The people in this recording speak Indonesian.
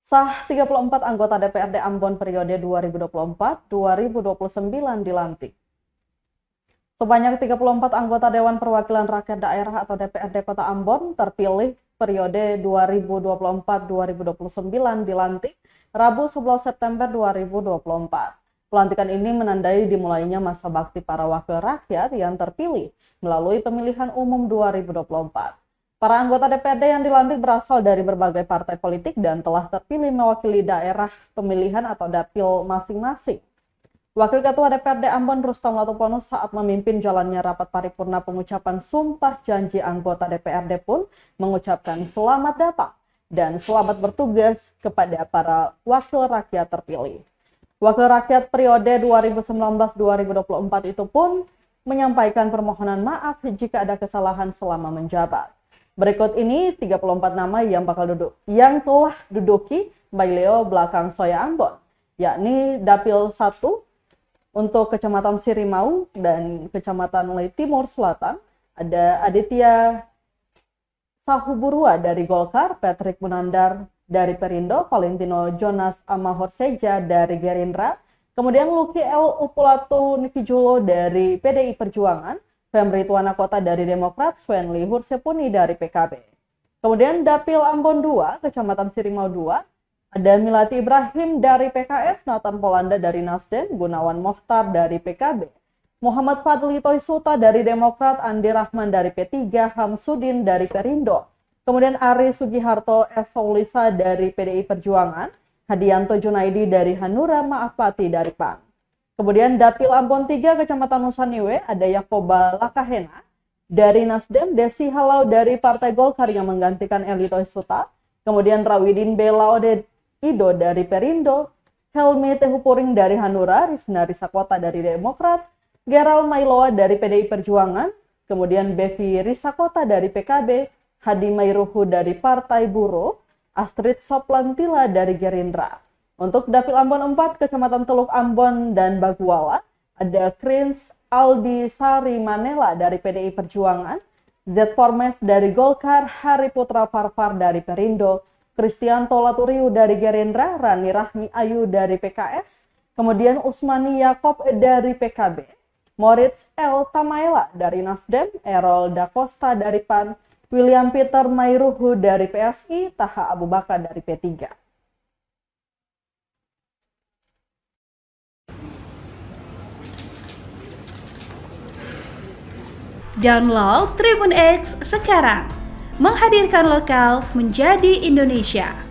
Sah 34 anggota DPRD Ambon periode 2024-2029 dilantik. Sebanyak 34 anggota Dewan Perwakilan Rakyat Daerah atau DPRD Kota Ambon terpilih periode 2024-2029 dilantik Rabu 11 September 2024. Pelantikan ini menandai dimulainya masa bakti para wakil rakyat yang terpilih melalui pemilihan umum 2024. Para anggota DPRD yang dilantik berasal dari berbagai partai politik dan telah terpilih mewakili daerah pemilihan atau dapil masing-masing. Wakil Ketua DPRD Ambon Rustam Latupono saat memimpin jalannya rapat paripurna pengucapan sumpah janji anggota DPRD pun mengucapkan selamat datang dan selamat bertugas kepada para wakil rakyat terpilih. Wakil rakyat periode 2019-2024 itu pun menyampaikan permohonan maaf jika ada kesalahan selama menjabat. Berikut ini 34 nama yang telah duduki Baileo belakang Soya Ambon, yakni Dapil 1 untuk Kecamatan Sirimau dan Kecamatan Lei Timur Selatan, ada Aditya Sahuburua dari Golkar, Patrick Munandar dari Perindo, Valentino Jonas Amahorseja dari Gerindra, kemudian Luki L. Upulatu Nikijulo dari PDI Perjuangan, Femri Tuanakota dari Demokrat, Swenli Hursepuni dari PKB. Kemudian Dapil Ambon 2, Kecamatan Sirimau 2, ada Milati Ibrahim dari PKS, Nathan Polanda dari Nasdem, Gunawan Mohtar dari PKB, Muhammad Fadli Toisuta dari Demokrat, Andi Rahman dari P3, Hamsudin dari Perindo, kemudian Ari Sugiharto Esolisa dari PDI Perjuangan, Hadianto Junaidi dari Hanura, Maafpati dari PAN. Kemudian Dapil Ambon 3, Kecamatan Nusaniwe, ada Yakoba Lakahena dari Nasdem, Desi Halau dari Partai Golkar yang menggantikan Eli Toisuta, kemudian Rawidin Belaode Ido dari Perindo, Helmi Tehupuring dari Hanura, Rizna Risakota dari Demokrat, Geral Mailoa dari PDI Perjuangan, kemudian Bevi Risakota dari PKB, Hadi Mairuhu dari Partai Buruh, Astrid Soplantila dari Gerindra. Untuk Dapil Ambon 4, Kecamatan Teluk Ambon dan Baguala, ada Krins Aldi Sari Manela dari PDI Perjuangan, Z Formes dari Golkar, Hari Putra Farfar dari Perindo, Kristianto Laturiu dari Gerindra, Rani Rahmi Ayu dari PKS, kemudian Usmani Yakob dari PKB, Moritz L. Tamaela dari Nasdem, Errol Da Costa dari PAN, William Peter Mairuhu dari PSI, Taha Abu Bakar dari P3. Download Tribun X sekarang, menghadirkan lokal menjadi Indonesia.